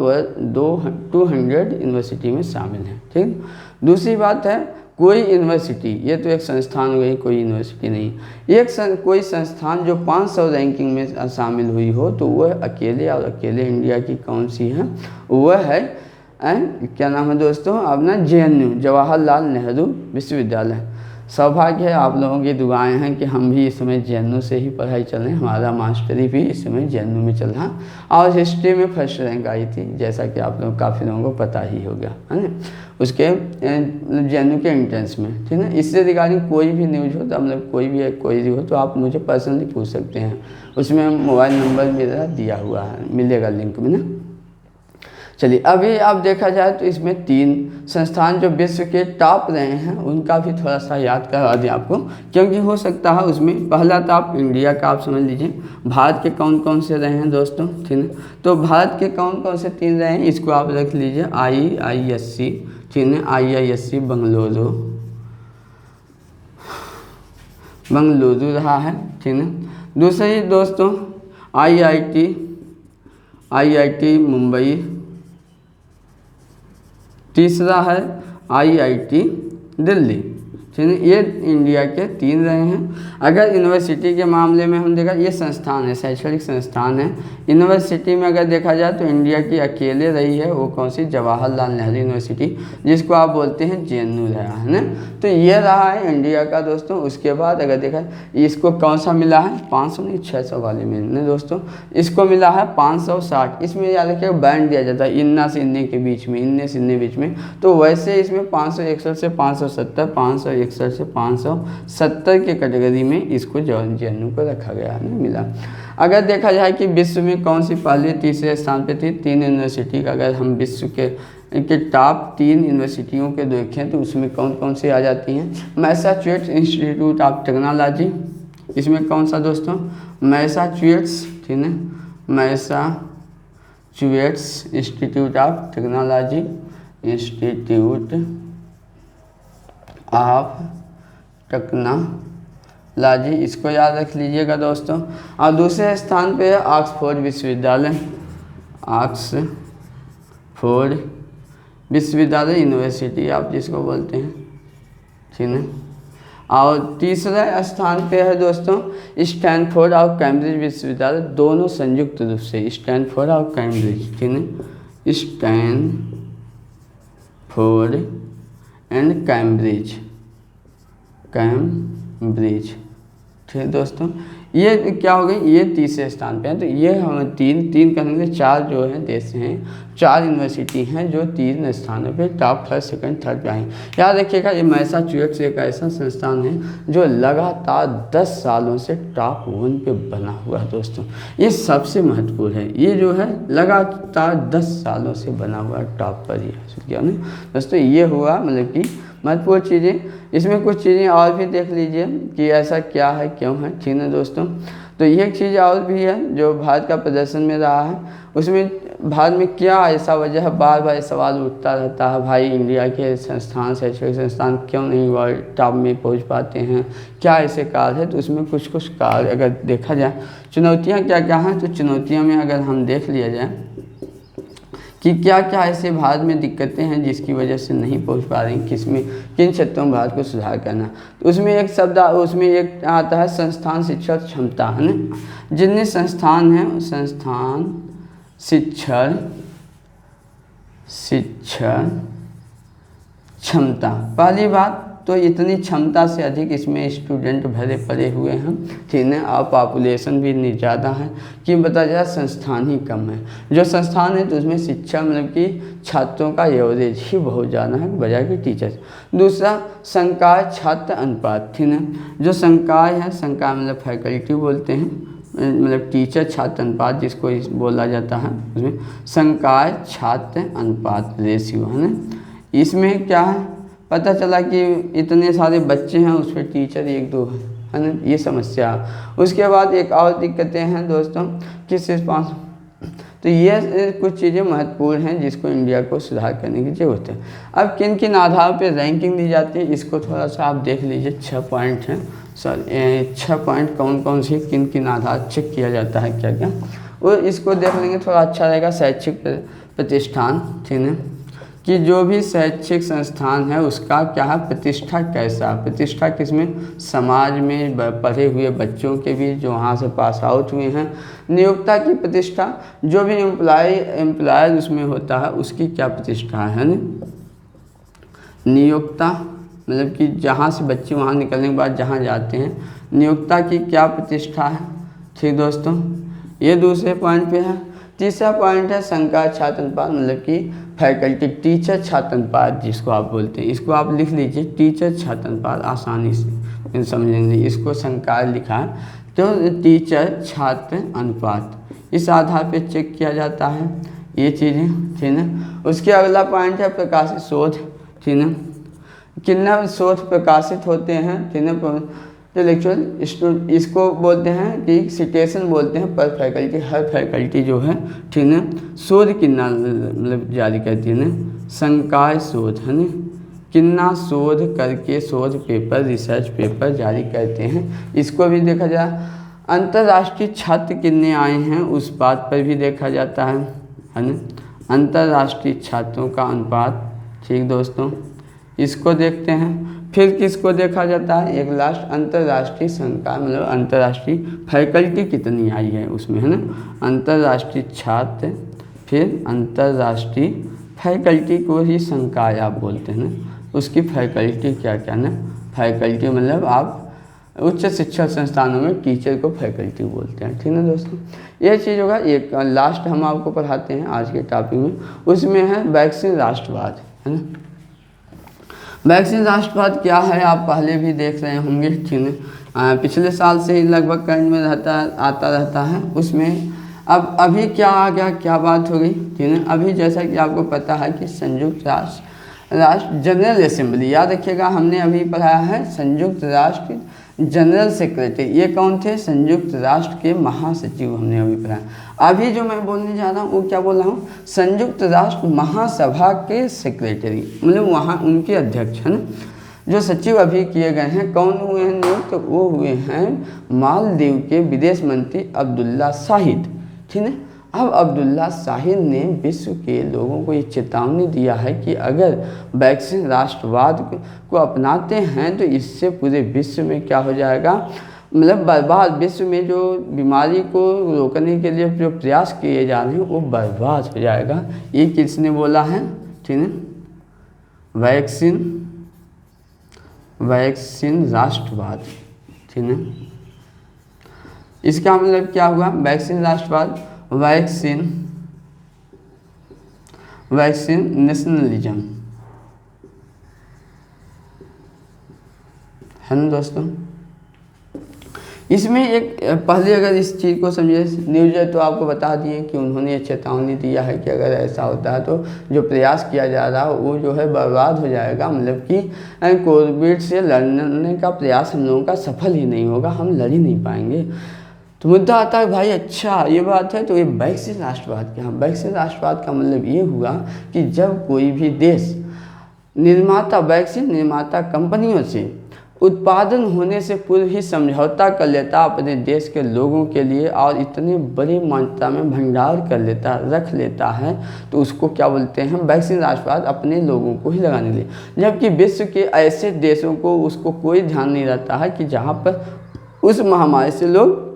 200 यूनिवर्सिटी में शामिल हैं, ठीक। दूसरी बात है कोई यूनिवर्सिटी, ये तो एक संस्थान हो गई, कोई यूनिवर्सिटी नहीं। कोई संस्थान जो 500 रैंकिंग में शामिल हुई हो तो वह अकेले, और अकेले इंडिया की कौन सी है, वह है क्या नाम है दोस्तों अपना, JNU जवाहरलाल नेहरू विश्वविद्यालय। सौभाग्य है, आप लोगों की दुआएं हैं कि हम भी इस समय JNU से ही पढ़ाई चल रहे हैं। हमारा मास्टरी भी इस समय JNU में चल रहा, और हिस्ट्री में फर्स्ट रैंक आई थी, जैसा कि आप लोग काफ़ी लोगों को पता ही होगा, है ना, उसके JNU के एंट्रेंस में, ठीक है। इससे रिगार्डिंग कोई भी न्यूज़ हो तो मतलब कोई भी हो तो आप मुझे पर्सनली पूछ सकते हैं, उसमें मोबाइल नंबर मेरा दिया हुआ है, मिलेगा लिंक में ना। चलिए अभी आप देखा जाए तो इसमें 3 संस्थान जो विश्व के टॉप रहे हैं उनका भी थोड़ा सा याद करवा दें आपको, क्योंकि हो सकता है उसमें पहला टॉप इंडिया का आप समझ लीजिए। भारत के कौन कौन से रहे हैं दोस्तों, ठीक है। तो भारत के कौन कौन से 3 रहे हैं, इसको आप रख लीजिए, IISc, ठीक है, IISc बेंगलुरु रहा है, ठीक है। दूसरी दोस्तों IIT मुंबई, तीसरा है IIT दिल्ली, ठीक है। ये इंडिया के 3 रहे हैं। अगर यूनिवर्सिटी के मामले में हम देखा, ये संस्थान है, शैक्षणिक संस्थान है। यूनिवर्सिटी में अगर देखा जाए तो इंडिया की अकेले रही है, वो कौन सी, जवाहरलाल नेहरू यूनिवर्सिटी, जिसको आप बोलते हैं JNU रहा है ना। तो ये रहा है इंडिया का दोस्तों। उसके बाद अगर देखा इसको कौन सा मिला है, 500 नहीं 600 वाले में दोस्तों, इसको मिला है 560। इसमें याद रखिए बैंड दिया जाता है इन्ना से इन्ने के बीच में, इन्ने से इन्ने बीच में। तो वैसे इसमें 561 से 570, 561 से 570 के कैटेगरी में इसको JNU को रखा गया है, मिला। अगर देखा जाए कि विश्व में कौन सी पहले तीसरे स्थान पे थी, 3 यूनिवर्सिटी का अगर हम विश्व के टॉप 3 यूनिवर्सिटियों के देखें तो उसमें कौन कौन सी आ जाती हैं। मैसाचुसेट्स इंस्टीट्यूट ऑफ टेक्नोलॉजी, इसमें कौन सा दोस्तों, मैसाचुसेट्स, ठीक है, Massachusetts institute of technology, institute of technology, इसको याद रख लीजिएगा दोस्तों। और दूसरे स्थान पे है ऑक्सफोर्ड विश्वविद्यालय, ऑक्सफोर्ड विश्वविद्यालय यूनिवर्सिटी आप जिसको बोलते हैं, ठीक है। और तीसरे स्थान पे है दोस्तों स्टैनफोर्ड और कैम्ब्रिज विश्वविद्यालय, दोनों संयुक्त रूप से, स्टैनफोर्ड और कैम्ब्रिज, ठीक है, स्टैनफोर्ड एंड कैम्ब्रिज, ठीक है दोस्तों। ये क्या हो गई, ये तीसरे स्थान पे है। तो ये हम तीन करने के 4 जो है देश हैं, 4 यूनिवर्सिटी हैं जो 3 स्थानों पे टॉप 1st, 2nd, 3rd पे आई। याद रखिएगा ये मैसाचुसेट्स एक ऐसा संस्थान है जो लगातार 10 सालों से टॉप 1 पे बना हुआ है दोस्तों। ये सबसे महत्वपूर्ण है, ये जो है लगातार 10 सालों से बना हुआ टॉप पर ही है दोस्तों। ये हुआ मतलब कि महत्वपूर्ण चीज़ें। इसमें कुछ चीज़ें और भी देख लीजिए कि ऐसा क्या है, क्यों है, ठीक है दोस्तों। तो ये एक चीज़ और भी है जो भारत का प्रदर्शन में रहा है, उसमें भारत में क्या ऐसा वजह है, बार बार सवाल उठता रहता है, भाई इंडिया के संस्थान, शैक्षणिक संस्थान क्यों नहीं वर्ल्ड टॉप में पहुंच पाते हैं, क्या ऐसे कार्य है। तो उसमें कुछ कार्य अगर देखा जाए, चुनौतियाँ क्या क्या हैं, तो चुनौतियों में अगर हम देख लिया जाए कि क्या क्या ऐसे भारत में दिक्कतें हैं जिसकी वजह से नहीं पहुंच पा रही, किन क्षेत्रों में भारत को सुधार करना। तो उसमें एक शब्द, उसमें एक आता है संस्थान शिक्षण क्षमता, है ना। जितने संस्थान हैं, संस्थान शिक्षण क्षमता, पहली बात तो इतनी क्षमता से अधिक इसमें स्टूडेंट भरे पड़े हुए हैं, ठीक है। और पॉपुलेशन भी इतनी ज़्यादा है कि बताया जाए संस्थान ही कम है। जो संस्थान है तो उसमें शिक्षा मतलब कि छात्रों का एवरेज ही बहुत ज़्यादा है बजाय कि टीचर्स। दूसरा संकाय छात्र अनुपात, ठीक है। जो संकाय है, संकाय मतलब फैकल्टी बोलते हैं, मतलब टीचर छात्र अनुपात जिसको बोला जाता है, उसमें संकाय छात्र अनुपात रेशियो, है ना। इसमें क्या है, पता चला कि इतने सारे बच्चे हैं उस पर टीचर 1-2 है ना, ये समस्या। उसके बाद एक और दिक्कतें हैं दोस्तों किस पास। तो ये कुछ चीज़ें महत्वपूर्ण हैं जिसको इंडिया को सुधार करने की जरूरत है। अब किन किन आधार पे रैंकिंग दी जाती है, इसको थोड़ा सा आप देख लीजिए। 6 पॉइंट हैं, सर 6 पॉइंट कौन कौन से किन किन आधार चेक किया जाता है क्या क्या, वो इसको देख लेंगे थोड़ा अच्छा रहेगा। शैक्षिक प्रतिष्ठान, ठीक है, कि जो भी शैक्षिक संस्थान है उसका क्या है, प्रतिष्ठा कैसा, प्रतिष्ठा किसमें, समाज में पढ़े हुए बच्चों के बीच जो वहाँ से पास आउट हुए हैं। नियोक्ता की प्रतिष्ठा, जो भी एम्प्लॉयर उसमें होता है उसकी क्या प्रतिष्ठा है ना। नियोक्ता मतलब कि जहाँ से बच्चे वहाँ निकलने के बाद जहाँ जाते हैं, नियोक्ता की क्या प्रतिष्ठा है, ठीक दोस्तों। ये दूसरे पॉइंट पे है। तीसरा पॉइंट है संकाय छात्र अनुपात, मतलब कि फैकल्टी टीचर छात्र अनुपात जिसको आप बोलते हैं, इसको आप लिख लीजिए टीचर छात्र अनुपात, आसानी से समझ लेंगे। इसको संकाय लिखा है तो टीचर छात्र अनुपात, इस आधार पे चेक किया जाता है ये चीज़ें, ठीक है। उसके अगला पॉइंट है प्रकाशित शोध, ठीक है, कितना शोध प्रकाशित होते हैं, ठीक है। इंटेलेक्चुअल इसको बोलते हैं कि सिटेशन बोलते हैं पर फैकल्टी, हर फैकल्टी जो है, ठीक है, शोध कितना मतलब जारी करती है ना, संकाय शोध, है ना, कितना शोध करके शोध पेपर, रिसर्च पेपर जारी करते हैं, इसको भी देखा जाए। अंतर्राष्ट्रीय छात्र कितने आए हैं उस बात पर भी देखा जाता है ना। अंतर्राष्ट्रीय छात्रों का अनुपात, ठीक दोस्तों, इसको देखते हैं। फिर किसको देखा जाता है, एक लास्ट अंतर्राष्ट्रीय संकाय, मतलब अंतर्राष्ट्रीय फैकल्टी कितनी आई है उसमें, है ना। अंतर्राष्ट्रीय छात्र, फिर अंतर्राष्ट्रीय फैकल्टी को ही संकाय आप बोलते हैं ना। उसकी फैकल्टी क्या क्या ना, फैकल्टी मतलब आप उच्च शिक्षा संस्थानों में टीचर को फैकल्टी बोलते हैं, ठीक है दोस्तों। ये चीज़ होगा। एक लास्ट हम आपको पढ़ाते हैं आज के टॉपिक में, उसमें है वैक्सीन राष्ट्रवाद, है ना। वैक्सीन राष्ट्रवाद क्या है आप पहले भी देख रहे होंगे, ठीक है। पिछले साल से ही लगभग करंट में आता रहता है उसमें। अब अभी क्या आ गया, क्या बात हो गई, ठीक है। अभी जैसा कि आपको पता है कि संयुक्त राष्ट्र जनरल असेंबली, याद रखिएगा हमने अभी पढ़ाया है संयुक्त राष्ट्र जनरल सेक्रेटरी, ये कौन थे, संयुक्त राष्ट्र के महासचिव हमने अभी पढ़ा। अभी जो मैं बोलने जा रहा हूँ वो क्या बोल रहा हूँ, संयुक्त राष्ट्र महासभा के सेक्रेटरी, मतलब वहाँ उनके अध्यक्ष, है ना। जो सचिव अभी किए गए हैं, कौन हुए हैं नियुक्त, तो वो हुए हैं मालदीव के विदेश मंत्री अब्दुल्ला शाहिद, ठीक है। अब अब्दुल्ला शाहिद ने विश्व के लोगों को ये चेतावनी दिया है कि अगर वैक्सीन राष्ट्रवाद को अपनाते हैं तो इससे पूरे विश्व में क्या हो जाएगा, मतलब बर्बाद, विश्व में जो बीमारी को रोकने के लिए जो प्रयास किए जा रहे हैं वो बर्बाद हो जाएगा। ये किसने बोला है, ठीक है। वैक्सीन राष्ट्रवाद, ठीक है। इसका मतलब क्या हुआ, वैक्सीन राष्ट्रवाद, वैक्सीन नेशनलिज्म, है ना दोस्तों। इसमें एक पहले अगर इस चीज़ को समझे, न्यूज़ तो आपको बता दिए कि उन्होंने ये चेतावनी दिया है कि अगर ऐसा होता है तो जो प्रयास किया जा रहा है वो जो है बर्बाद हो जाएगा, मतलब कि कोविड से लड़ने का प्रयास हम लोगों का सफल ही नहीं होगा, हम लड़ ही नहीं पाएंगे। तो मुद्दा आता है भाई अच्छा ये बात है, तो ये वैक्सीन राष्ट्रवाद क्या है। वैक्सीन राष्ट्रवाद का मतलब ये हुआ कि जब कोई भी देश वैक्सीन निर्माता कंपनियों से उत्पादन होने से पूर्व ही समझौता कर लेता अपने देश के लोगों के लिए और इतने बड़ी मात्रा में भंडार कर लेता, रख लेता है, तो उसको क्या बोलते हैं, वैक्सीन राष्ट्रवाद, अपने लोगों को ही लगाने के लिए। जबकि विश्व के ऐसे देशों को उसको कोई ध्यान नहीं रहता है कि जहाँ पर उस महामारी से लोग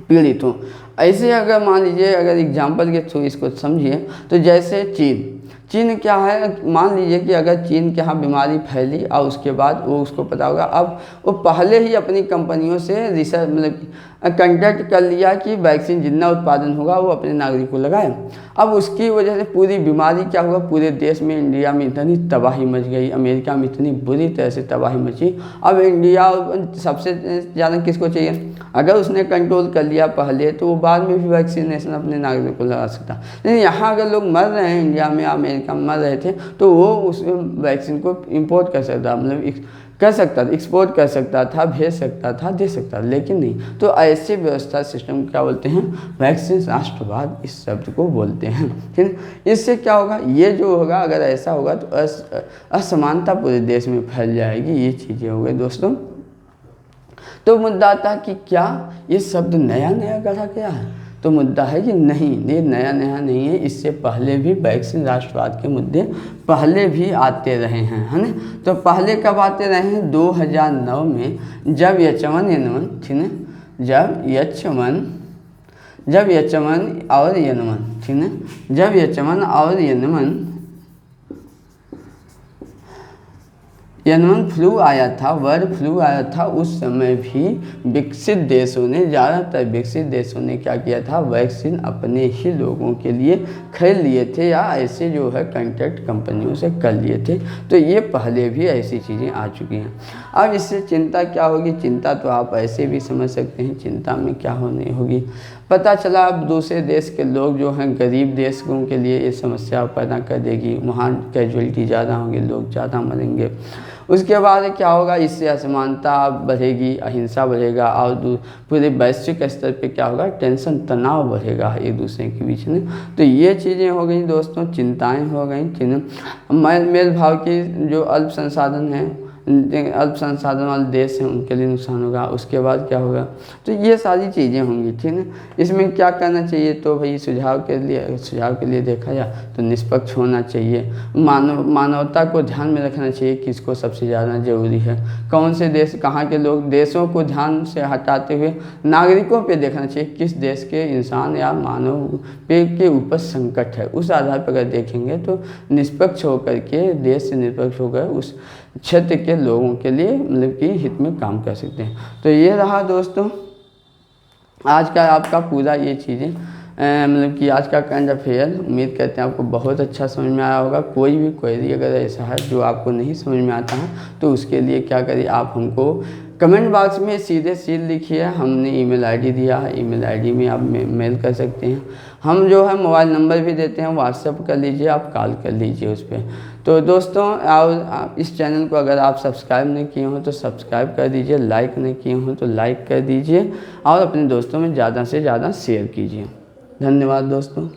पीड़ित हों। ऐसे अगर मान लीजिए, अगर एग्जाम्पल के थ्रू इसको समझिए, तो जैसे चीन क्या है, मान लीजिए कि अगर चीन के यहाँ बीमारी फैली और उसके बाद वो उसको पता होगा, अब वो पहले ही अपनी कंपनियों से रिसर्च मतलब कंटेक्ट कर लिया कि वैक्सीन जितना उत्पादन होगा वो अपने नागरिक को लगाए। अब उसकी वजह से पूरी बीमारी क्या हुआ, पूरे देश में, इंडिया में इतनी तबाही मच गई, अमेरिका में इतनी बुरी तरह से तबाही मची। अब इंडिया सबसे ज़्यादा किसको चाहिए, अगर उसने कंट्रोल कर लिया पहले तो वो बाद में भी वैक्सीनेशन अपने नागरिकों को लगा सकता। लेकिन यहाँ अगर लोग मर रहे हैं, इंडिया में अमेरिका में मर रहे थे, तो वो उस वैक्सीन को इम्पोर्ट कर सकता, मतलब कर सकता था, एक्सपोर्ट कर सकता था, भेज सकता था, दे सकता था, लेकिन नहीं। तो ऐसे व्यवस्था सिस्टम क्या बोलते हैं, वैक्सीन राष्ट्रवाद इस शब्द को बोलते हैं, ठीक। इससे क्या होगा, ये जो होगा अगर ऐसा होगा तो असमानता पूरे देश में फैल जाएगी, ये चीज़ें हो गई दोस्तों। तो मुद्दा आता है कि क्या ये शब्द नया गढ़ा गया है, तो मुद्दा है कि नहीं, ये नया नहीं है, इससे पहले भी वैक्सीन राष्ट्रवाद के मुद्दे पहले भी आते रहे हैं, है ना। तो पहले कब आते रहे हैं, 2009 में जब H1N1, ठीक है, जब H1 और N1, ठीक है, जब H1 और N1 फ्लू आया था, बर्ड फ्लू आया था, उस समय भी विकसित देशों ने, ज़्यादातर विकसित देशों ने क्या किया था, वैक्सीन अपने ही लोगों के लिए खरीद लिए थे या ऐसे जो है कॉन्ट्रैक्ट कंपनियों से कर लिए थे। तो ये पहले भी ऐसी चीज़ें आ चुकी हैं। अब इससे चिंता क्या होगी, चिंता तो आप ऐसे भी समझ सकते हैं, चिंता में क्या होने होगी, पता चला अब दूसरे देश के लोग जो हैं, गरीब देशों के लिए ये समस्या पैदा कर देगी, वहाँ कैजुअलिटी ज़्यादा होंगी, लोग ज़्यादा मरेंगे। उसके बाद क्या होगा, इससे असमानता बढ़ेगी, अहिंसा बढ़ेगा और पूरे वैश्विक स्तर पे क्या होगा, टेंशन, तनाव बढ़ेगा एक दूसरे के बीच में। तो ये चीज़ें हो गई दोस्तों, चिंताएं हो गई, मेल भाव की जो अल्प संसाधन हैं, अल्प संसाधन वाले देश हैं उनके लिए नुकसान होगा। उसके बाद क्या होगा, तो ये सारी चीज़ें होंगी, ठीक है। इसमें क्या करना चाहिए, तो भाई सुझाव के लिए देखा जाए तो निष्पक्ष होना चाहिए, मानवता को ध्यान में रखना चाहिए, किसको सबसे ज़्यादा ज़रूरी है, कौन से देश, कहाँ के लोग, देशों को ध्यान से हटाते हुए नागरिकों पे देखना चाहिए, किस देश के इंसान या मानव पे के ऊपर संकट है, उस आधार पर अगर देखेंगे तो निष्पक्ष होकर के, देश से निष्पक्ष होकर उस क्षेत्र के लोगों के लिए मतलब कि हित में काम कर सकते हैं। तो ये रहा दोस्तों आज का आपका पूरा ये चीज़ें मतलब कि आज का करंट अफेयर। उम्मीद करते हैं आपको बहुत अच्छा समझ में आया होगा। कोई भी क्वेरी अगर ऐसा है जो आपको नहीं समझ में आता है तो उसके लिए क्या करिए, आप हमको कमेंट बॉक्स में सीधे लिखिए। हमने ईमेल आईडी दिया है, ईमेल आईडी में आप मेल कर सकते हैं। हम जो है मोबाइल नंबर भी देते हैं, व्हाट्सएप कर लीजिए, आप कॉल कर लीजिए उस पर। तो दोस्तों आप इस चैनल को अगर आप सब्सक्राइब नहीं किए हो तो सब्सक्राइब कर दीजिए, लाइक नहीं किए हो तो लाइक कर दीजिए और अपने दोस्तों में ज़्यादा से ज़्यादा शेयर कीजिए। धन्यवाद दोस्तों।